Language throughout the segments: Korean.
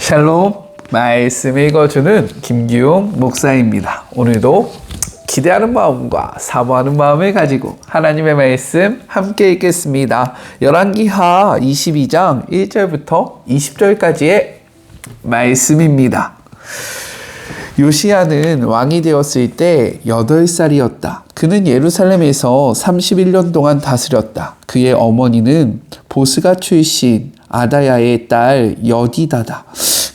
샬롬, 말씀 읽어주는 김기용 목사입니다. 오늘도 기대하는 마음과 사모하는 마음을 가지고 하나님의 말씀 함께 읽겠습니다. 열왕기하 22장 1절부터 20절까지의 말씀입니다. 요시야는 왕이 되었을 때 8살이었다. 그는 예루살렘에서 31년 동안 다스렸다. 그의 어머니는 보스가 출신 아다야의 딸 여디다다.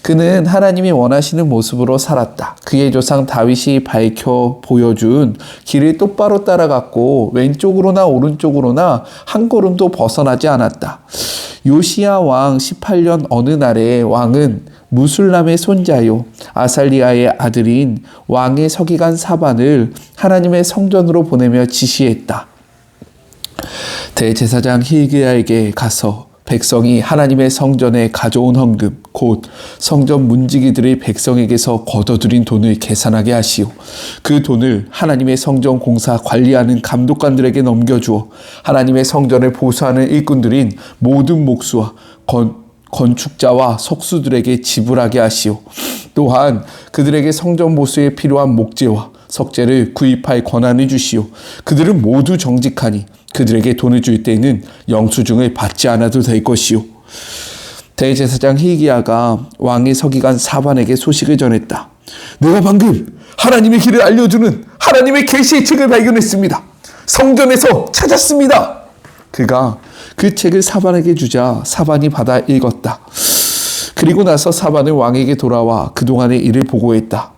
그는 하나님이 원하시는 모습으로 살았다. 그의 조상 다윗이 밝혀 보여준 길을 똑바로 따라갔고 왼쪽으로나 오른쪽으로나 한 걸음도 벗어나지 않았다. 요시야 왕 18년 어느 날에 왕은 무술람의 손자요 아살리아의 아들인 왕의 서기관 사반을 하나님의 성전으로 보내며 지시했다. 대제사장 hil기야에게 가서 백성이 하나님의 성전에 가져온 헌금 곧 성전 문지기들의 백성에게서 거둬들인 돈을 계산하게 하시오. 그 돈을 하나님의 성전 공사 관리하는 감독관들에게 넘겨주어 하나님의 성전을 보수하는 일꾼들인 모든 목수와 건축자와 석수들에게 지불하게 하시오. 또한 그들에게 성전 보수에 필요한 목재와 석재를 구입할 권한을 주시오. 그들은 모두 정직하니 그들에게 돈을 줄 때에는 영수증을 받지 않아도 될 것이오. 대제사장 hil기야가 왕의 서기관 사반에게 소식을 전했다. 내가 방금 하나님의 길을 알려주는 하나님의 계시의 책을 발견했습니다. 성전에서 찾았습니다. 그가 그 책을 사반에게 주자 사반이 받아 읽었다. 그리고 나서 사반은 왕에게 돌아와 그동안의 일을 보고했다.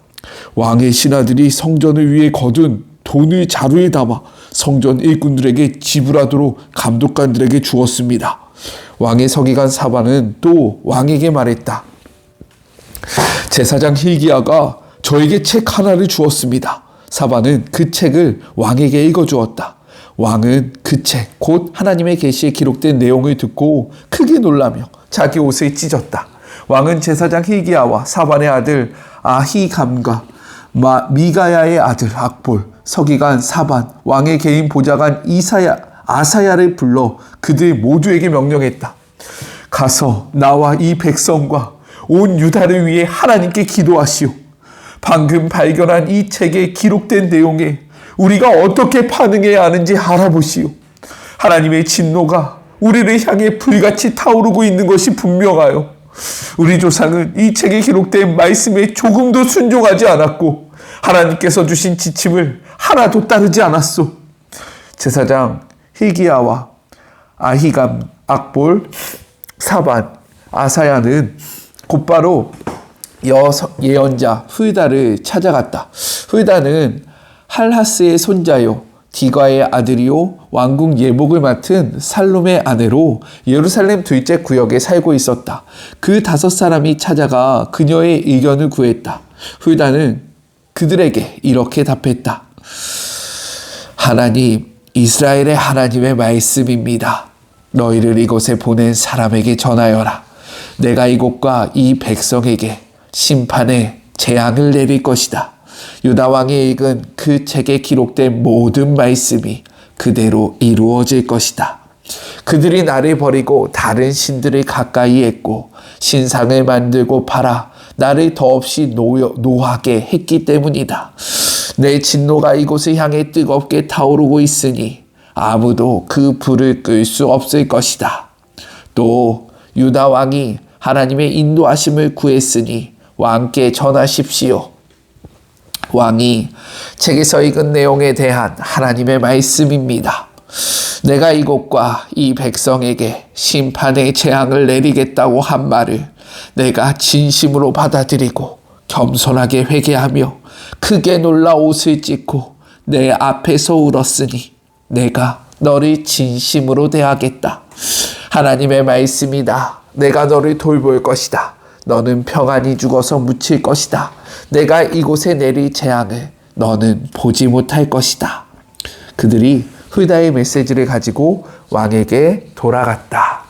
왕의 신하들이 성전을 위해 거둔 돈을 자루에 담아 성전 일꾼들에게 지불하도록 감독관들에게 주었습니다. 왕의 서기관 사반은 또 왕에게 말했다. 제사장 hil기야가 저에게 책 하나를 주었습니다. 사반은 그 책을 왕에게 읽어주었다. 왕은 그 책, 곧 하나님의 계시에 기록된 내용을 듣고 크게 놀라며 자기 옷을 찢었다. 왕은 제사장 hil기야와 사반의 아들 아히감과 미가야의 아들 악볼, 서기관 사반, 왕의 개인 보좌관 아사야를 불러 그들 모두에게 명령했다. 가서 나와 이 백성과 온 유다를 위해 하나님께 기도하시오. 방금 발견한 이 책에 기록된 내용에 우리가 어떻게 반응해야 하는지 알아보시오. 하나님의 진노가 우리를 향해 불같이 타오르고 있는 것이 분명하여 우리 조상은 이 책에 기록된 말씀에 조금도 순종하지 않았고 하나님께서 주신 지침을 하나도 따르지 않았소. 제사장 hil기야와 아히감, 악볼, 사반, 아사야는 곧바로 예언자 hul다를 찾아갔다. hul다는 할하스의 손자요 디과의 아들이요 왕궁 예복을 맡은 살룸의 아내로 예루살렘 둘째 구역에 살고 있었다. 그 5사람이 찾아가 그녀의 의견을 구했다. hul다는 그들에게 이렇게 답했다. 하나님, 이스라엘의 하나님의 말씀입니다. 너희를 이곳에 보낸 사람에게 전하여라. 내가 이곳과 이 백성에게 심판의 재앙을 내릴 것이다. 유다 왕이 읽은 그 책에 기록된 모든 말씀이 그대로 이루어질 것이다. 그들이 나를 버리고 다른 신들을 가까이 했고 신상을 만들고 팔아 나를 더없이 노하게 했기 때문이다. 내 진노가 이곳을 향해 뜨겁게 타오르고 있으니 아무도 그 불을 끌 수 없을 것이다. 또 유다 왕이 하나님의 인도하심을 구했으니 왕께 전하십시오. 왕이 책에서 읽은 내용에 대한 하나님의 말씀입니다. 내가 이곳과 이 백성에게 심판의 재앙을 내리겠다고 한 말을 내가 진심으로 받아들이고 겸손하게 회개하며 크게 놀라 옷을 찢고 내 앞에서 울었으니 내가 너를 진심으로 대하겠다. 하나님의 말씀이다. 내가 너를 돌볼 것이다. 너는 평안히 죽어서 묻힐 것이다. 내가 이곳에 내릴 재앙을 너는 보지 못할 것이다. 그들이 hul다의 메시지를 가지고 왕에게 돌아갔다.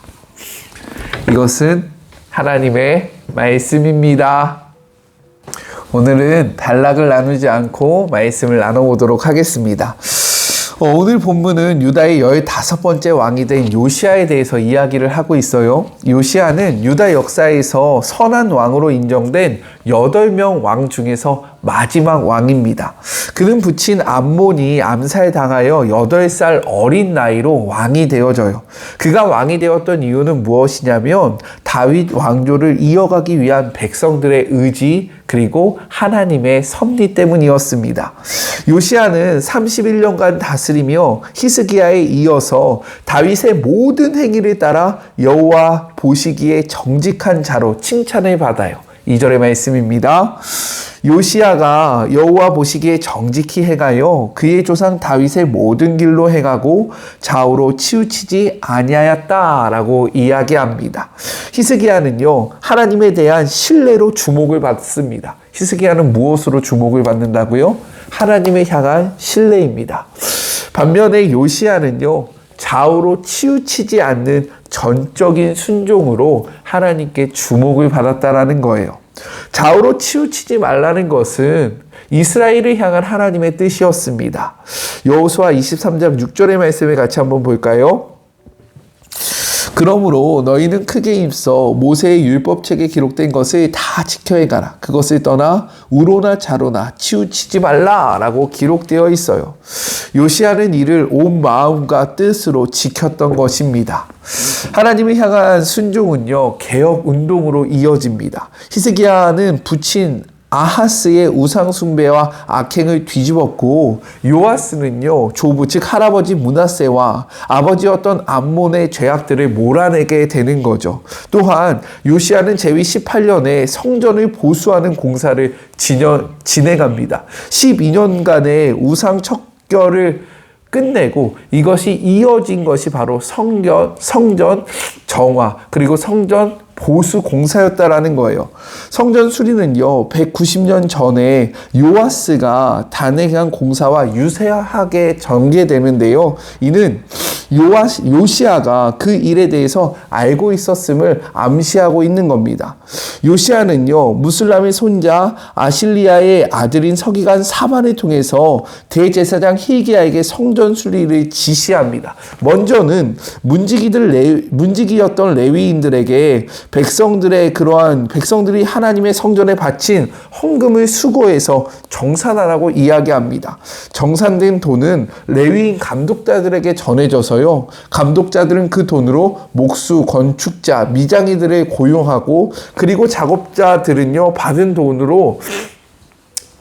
이것은 하나님의 말씀입니다. 오늘은 단락을 나누지 않고 말씀을 나눠보도록 하겠습니다. 오늘 본문은 유다의 15번째 왕이 된 요시아에 대해서 이야기를 하고 있어요. 요시아는 유다 역사에서 선한 왕으로 인정된 8명 왕 중에서 마지막 왕입니다. 그는 부친 암몬이 암살당하여 8살 어린 나이로 왕이 되어져요. 그가 왕이 되었던 이유는 무엇이냐면 다윗 왕조를 이어가기 위한 백성들의 의지 그리고 하나님의 섭리 때문이었습니다. 요시아는 31년간 다스리며 히스기야에 이어서 다윗의 모든 행위를 따라 여호와 보시기에 정직한 자로 칭찬을 받아요. 2절의 말씀입니다. 요시아가 여호와 보시기에 정직히 행하여 그의 조상 다윗의 모든 길로 행하고 좌우로 치우치지 아니하였다라고 이야기합니다. 히스기야는요 하나님에 대한 신뢰로 주목을 받습니다. 히스기야는 무엇으로 주목을 받는다고요? 하나님을 향한 신뢰입니다. 반면에 요시아는요 좌우로 치우치지 않는 전적인 순종으로 하나님께 주목을 받았다라는 거예요. 좌우로 치우치지 말라는 것은 이스라엘을 향한 하나님의 뜻이었습니다. 여호수아 23장 6절의 말씀을 같이 한번 볼까요? 그러므로 너희는 크게 힘써 모세의 율법책에 기록된 것을 다 지켜 행하라. 그것을 떠나 우로나 좌로나 치우치지 말라라고 기록되어 있어요. 요시아는 이를 온 마음과 뜻으로 지켰던 것입니다. 하나님을 향한 순종은요 개혁 운동으로 이어집니다. 히스기야는 부친 아하스의 우상 숭배와 악행을 뒤집었고 요아스는요 조부 즉 할아버지 므낫세와 아버지였던 암몬의 죄악들을 몰아내게 되는 거죠. 또한 요시아는 제위 18년에 성전을 보수하는 공사를 진행합니다. 12년간의 우상 척결을 끝내고 이것이 이어진 것이 바로 성전 정화 그리고 성전 보수 공사였다라는 거예요. 성전 수리는요 190년 전에 요아스가 단행한 공사와 유사하게 전개되는데요. 이는 요시아가 그 일에 대해서 알고 있었음을 암시하고 있는 겁니다. 요시아는요 무슬람의 손자 아실리아의 아들인 서기관 사반을 통해서 대제사장 hil기야에게 성전 수리를 지시합니다. 먼저는 문지기였던 레위인들에게 백성들이 하나님의 성전에 바친 헌금을 수거해서 정산하라고 이야기합니다. 정산된 돈은 레위인 감독자들에게 전해져서요. 감독자들은 그 돈으로 목수, 건축자, 미장이들을 고용하고 그리고 작업자들은요 받은 돈으로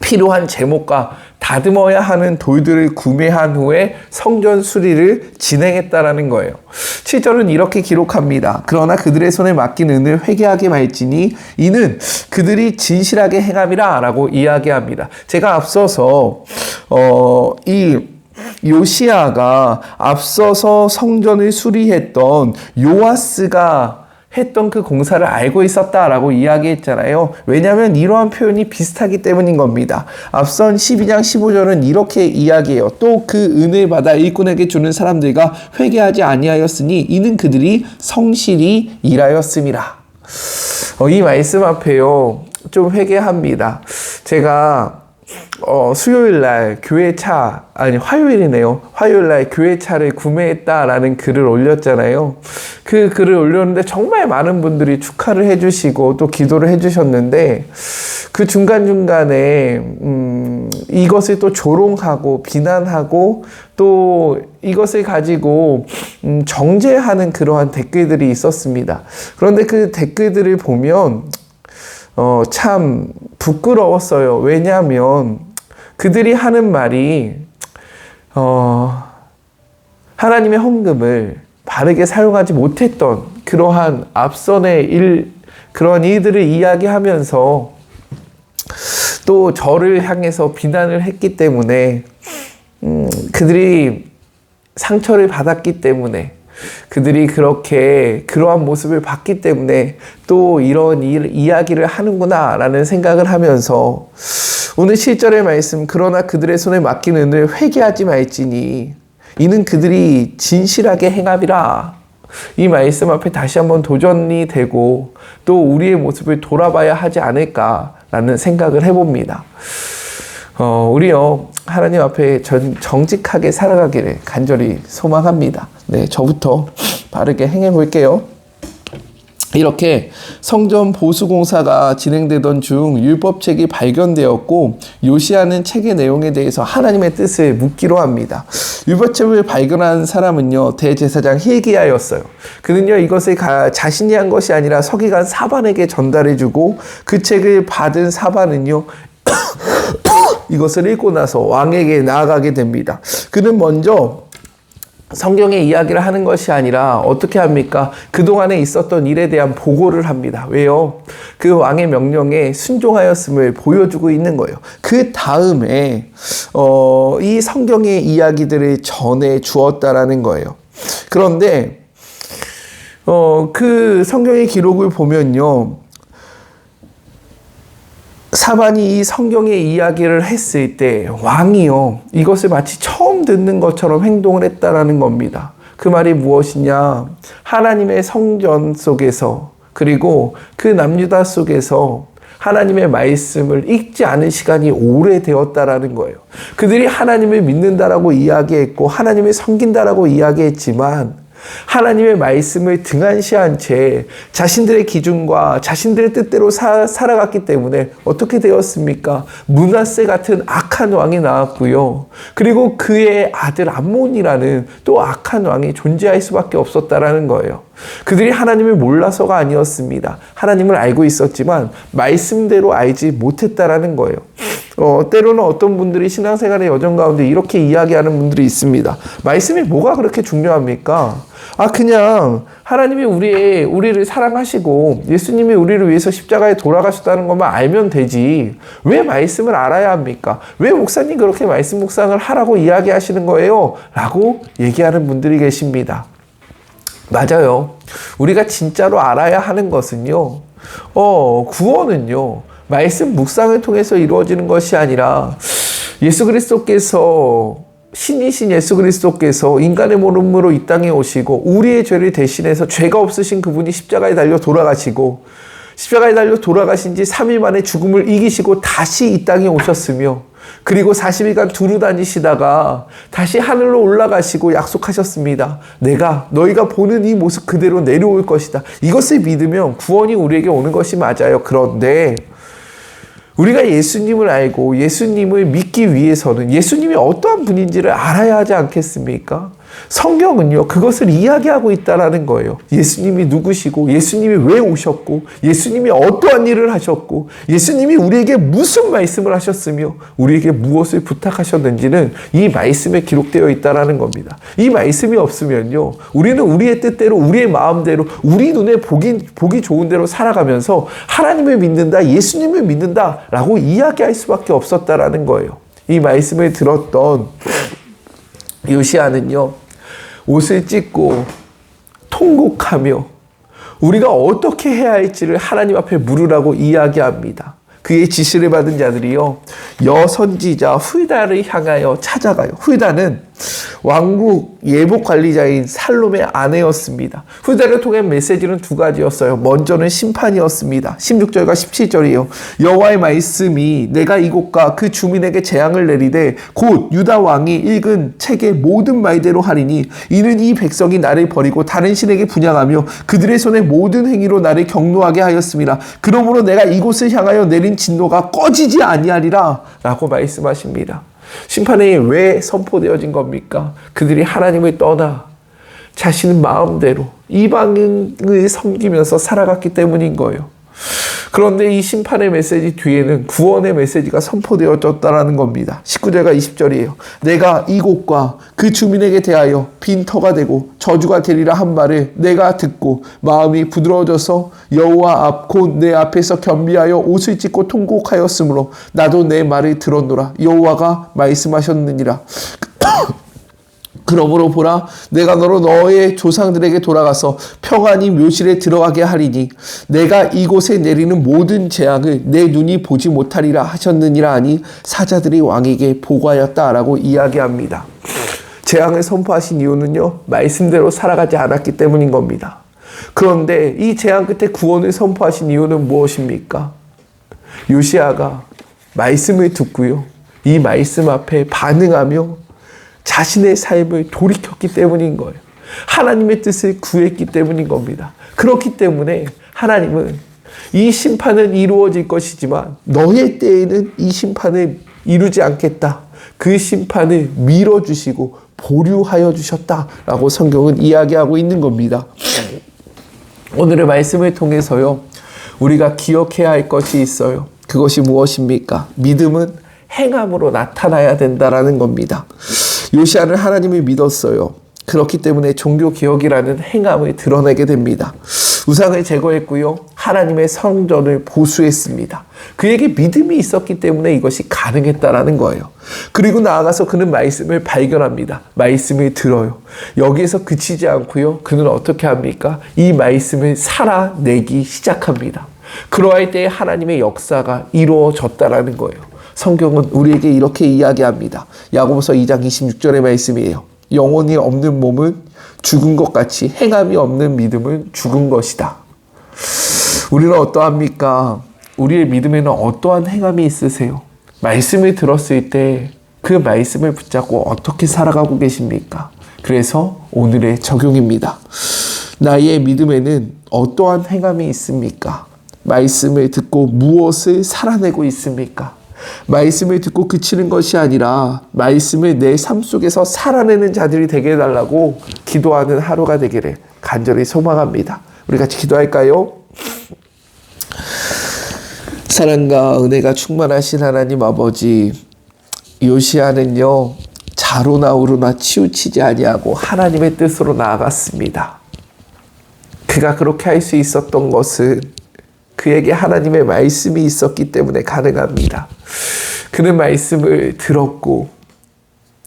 필요한 제목과 다듬어야 하는 돌들을 구매한 후에 성전 수리를 진행했다라는 거예요. 7절은 이렇게 기록합니다. 그러나 그들의 손에 맡긴 은을 회개하게 말지니 이는 그들이 진실하게 행함이라 라고 이야기합니다. 제가 앞서서 이 요시아가 앞서서 성전을 수리했던 요아스가 했던 그 공사를 알고 있었다라고 이야기했잖아요. 왜냐하면 이러한 표현이 비슷하기 때문인 겁니다. 앞선 12장 15절은 이렇게 이야기해요. 또 그 은을 받아 일꾼에게 주는 사람들과 회개하지 아니하였으니 이는 그들이 성실히 일하였음이라. 이 말씀 앞에요 좀 회개합니다. 제가 수요일날 화요일이네요. 화요일날 교회차를 구매했다라는 글을 올렸잖아요. 그 글을 올렸는데 정말 많은 분들이 축하를 해주시고 또 기도를 해주셨는데 그 중간중간에 이것을 또 조롱하고 비난하고 또 이것을 가지고 정죄하는 그러한 댓글들이 있었습니다. 그런데 그 댓글들을 보면 참 부끄러웠어요. 왜냐하면 그들이 하는 말이 하나님의 헌금을 바르게 사용하지 못했던 그러한 앞선의 그런 일들을 이야기하면서 또 저를 향해서 비난을 했기 때문에 그들이 상처를 받았기 때문에 그들이 그러한 모습을 봤기 때문에 또 이런 이야기를 하는구나 라는 생각을 하면서 오늘 7절의 말씀 그러나 그들의 손에 맡긴 은을 회개하지 말지니 이는 그들이 진실하게 행함이라. 이 말씀 앞에 다시 한번 도전이 되고 또 우리의 모습을 돌아봐야 하지 않을까라는 생각을 해봅니다. 우리요, 하나님 앞에 정직하게 살아가기를 간절히 소망합니다. 네, 저부터 바르게 행해 볼게요. 이렇게 성전 보수 공사가 진행되던 중 율법책이 발견되었고, 요시야는 책의 내용에 대해서 하나님의 뜻을 묻기로 합니다. 율법책을 발견한 사람은요, 대제사장 hil기야였어요. 그는요, 이것을 자신이 한 것이 아니라 서기관 사반에게 전달해주고, 그 책을 받은 사반은요 이것을 읽고 나서 왕에게 나아가게 됩니다. 그는 먼저 성경의 이야기를 하는 것이 아니라 어떻게 합니까? 그동안에 있었던 일에 대한 보고를 합니다. 왜요? 그 왕의 명령에 순종하였음을 보여주고 있는 거예요. 그 다음에 이 성경의 이야기들을 전해 주었다라는 거예요. 그런데 그 성경의 기록을 보면요, 사반이 이 성경의 이야기를 했을 때 왕이요, 이것을 마치 처음 듣는 것처럼 행동을 했다라는 겁니다. 그 말이 무엇이냐? 하나님의 성전 속에서, 그리고 그 남유다 속에서 하나님의 말씀을 읽지 않은 시간이 오래되었다라는 거예요. 그들이 하나님을 믿는다라고 이야기했고 하나님을 섬긴다라고 이야기했지만, 하나님의 말씀을 등한시한 채 자신들의 기준과 자신들의 뜻대로 살아갔기 때문에 어떻게 되었습니까? 므낫세 같은 악한 왕이 나왔고요. 그리고 그의 아들 암몬이라는 또 악한 왕이 존재할 수밖에 없었다라는 거예요. 그들이 하나님을 몰라서가 아니었습니다. 하나님을 알고 있었지만 말씀대로 알지 못했다라는 거예요. 때로는 어떤 분들이 신앙생활의 여정 가운데 이렇게 이야기하는 분들이 있습니다. 말씀이 뭐가 그렇게 중요합니까? 그냥 하나님이 우리를 사랑하시고 예수님이 우리를 위해서 십자가에 돌아가셨다는 것만 알면 되지, 왜 말씀을 알아야 합니까? 왜 목사님 그렇게 말씀 묵상을 하라고 이야기하시는 거예요? 라고 얘기하는 분들이 계십니다. 맞아요. 우리가 진짜로 알아야 하는 것은요, 구원은요, 말씀 묵상을 통해서 이루어지는 것이 아니라 예수 그리스도께서, 신이신 예수 그리스도께서 인간의 몸으로 이 땅에 오시고 우리의 죄를 대신해서 죄가 없으신 그분이 십자가에 달려 돌아가시고, 십자가에 달려 돌아가신 지 3일 만에 죽음을 이기시고 다시 이 땅에 오셨으며, 그리고 40일간 두루 다니시다가 다시 하늘로 올라가시고 약속하셨습니다. 내가 너희가 보는 이 모습 그대로 내려올 것이다. 이것을 믿으면 구원이 우리에게 오는 것이 맞아요. 그런데 우리가 예수님을 알고 예수님을 믿기 위해서는 예수님이 어떠한 분인지를 알아야 하지 않겠습니까? 성경은요, 그것을 이야기하고 있다라는 거예요. 예수님이 누구시고, 예수님이 왜 오셨고, 예수님이 어떠한 일을 하셨고, 예수님이 우리에게 무슨 말씀을 하셨으며 우리에게 무엇을 부탁하셨는지는 이 말씀에 기록되어 있다라는 겁니다. 이 말씀이 없으면요, 우리는 우리의 뜻대로, 우리의 마음대로, 우리 눈에 보기 좋은 대로 살아가면서 하나님을 믿는다, 예수님을 믿는다 라고 이야기할 수밖에 없었다라는 거예요. 이 말씀을 들었던 요시야는요, 옷을 찢고 통곡하며 우리가 어떻게 해야 할지를 하나님 앞에 물으라고 이야기합니다. 그의 지시를 받은 자들이요, 여선지자 훌다를 향하여 찾아가요. 훌다는 왕국 예복 관리자인 살롬의 아내였습니다. 훌다를 통한 메시지는 두 가지였어요. 먼저는 심판이었습니다. 16절과 17절이에요. 여호와의 말씀이 내가 이곳과 그 주민에게 재앙을 내리되 곧 유다 왕이 읽은 책의 모든 말대로 하리니 이는 이 백성이 나를 버리고 다른 신에게 분향하며 그들의 손의 모든 행위로 나를 경노하게 하였습니다. 그러므로 내가 이곳을 향하여 내린 진노가 꺼지지 아니하리라 라고 말씀하십니다. 심판이 왜 선포되어진 겁니까? 그들이 하나님을 떠나 자신의 마음대로 이방인을 섬기면서 살아갔기 때문인 거예요. 그런데 이 심판의 메시지 뒤에는 구원의 메시지가 선포되어졌다는 겁니다. 19절과 20절이에요. 내가 이곳과 그 주민에게 대하여 빈터가 되고 저주가 되리라 한 말을 내가 듣고 마음이 부드러워져서 여호와 앞 곧 내 앞에서 겸비하여 옷을 찢고 통곡하였으므로 나도 내 말을 들었노라. 여호와가 말씀하셨느니라. 그러므로 보라, 내가 너로 너의 조상들에게 돌아가서 평안히 묘실에 들어가게 하리니 내가 이곳에 내리는 모든 재앙을 내 눈이 보지 못하리라 하셨느니라 하니 사자들이 왕에게 보고하였다라고 이야기합니다. 재앙을 선포하신 이유는요, 말씀대로 살아가지 않았기 때문인 겁니다. 그런데 이 재앙 끝에 구원을 선포하신 이유는 무엇입니까? 요시야가 말씀을 듣고요, 이 말씀 앞에 반응하며 자신의 삶을 돌이켰기 때문인 거예요. 하나님의 뜻을 구했기 때문인 겁니다. 그렇기 때문에 하나님은 이 심판은 이루어질 것이지만 너의 때에는 이 심판을 이루지 않겠다. 그 심판을 미뤄주시고 보류하여 주셨다라고 성경은 이야기하고 있는 겁니다. 오늘의 말씀을 통해서요, 우리가 기억해야 할 것이 있어요. 그것이 무엇입니까? 믿음은 행함으로 나타나야 된다라는 겁니다. 요시야는 하나님을 믿었어요. 그렇기 때문에 종교개혁이라는 행함을 드러내게 됩니다. 우상을 제거했고요. 하나님의 성전을 보수했습니다. 그에게 믿음이 있었기 때문에 이것이 가능했다라는 거예요. 그리고 나아가서 그는 말씀을 발견합니다. 말씀을 들어요. 여기에서 그치지 않고요. 그는 어떻게 합니까? 이 말씀을 살아내기 시작합니다. 그러할 때 하나님의 역사가 이루어졌다라는 거예요. 성경은 우리에게 이렇게 이야기합니다. 야고보서 2장 26절의 말씀이에요. 영혼이 없는 몸은 죽은 것 같이 행함이 없는 믿음은 죽은 것이다. 우리는 어떠합니까? 우리의 믿음에는 어떠한 행함이 있으세요? 말씀을 들었을 때 그 말씀을 붙잡고 어떻게 살아가고 계십니까? 그래서 오늘의 적용입니다. 나의 믿음에는 어떠한 행함이 있습니까? 말씀을 듣고 무엇을 살아내고 있습니까? 말씀을 듣고 그치는 것이 아니라 말씀을 내 삶 속에서 살아내는 자들이 되게 해달라고 기도하는 하루가 되기를 간절히 소망합니다. 우리 같이 기도할까요? 사랑과 은혜가 충만하신 하나님 아버지, 요시야는요 자로나 우로나 치우치지 아니하고 하나님의 뜻으로 나아갔습니다. 그가 그렇게 할 수 있었던 것은 그에게 하나님의 말씀이 있었기 때문에 가능합니다. 그는 말씀을 들었고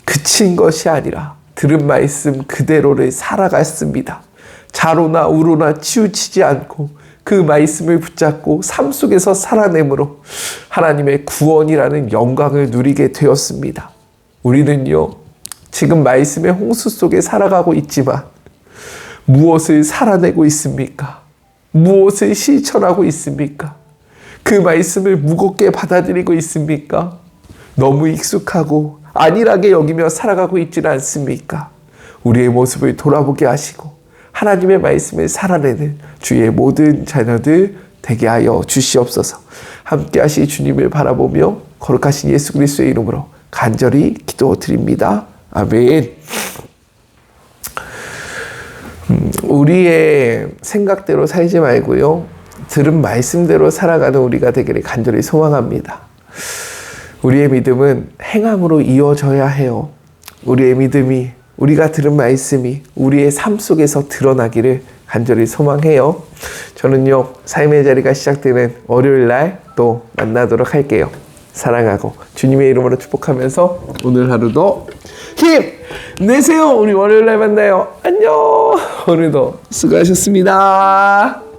그친 것이 아니라 들은 말씀 그대로를 살아갔습니다. 자로나 우로나 치우치지 않고 그 말씀을 붙잡고 삶 속에서 살아내므로 하나님의 구원이라는 영광을 누리게 되었습니다. 우리는요 지금 말씀의 홍수 속에 살아가고 있지만 무엇을 살아내고 있습니까? 무엇을 실천하고 있습니까? 그 말씀을 무겁게 받아들이고 있습니까? 너무 익숙하고 안일하게 여기며 살아가고 있지는 않습니까? 우리의 모습을 돌아보게 하시고 하나님의 말씀을 살아내는 주의 모든 자녀들 되게 하여 주시옵소서. 함께 하실 주님을 바라보며 거룩하신 예수 그리스도의 이름으로 간절히 기도드립니다. 아멘. 우리의 생각대로 살지 말고요, 들은 말씀대로 살아가는 우리가 되기를 간절히 소망합니다. 우리의 믿음은 행함으로 이어져야 해요. 우리의 믿음이, 우리가 들은 말씀이 우리의 삶 속에서 드러나기를 간절히 소망해요. 저는요 삶의 자리가 시작되는 월요일 날 또 만나도록 할게요. 사랑하고 주님의 이름으로 축복하면서 오늘 하루도 힘내세요. 우리 월요일 날 만나요. 안녕. 오늘도 수고하셨습니다.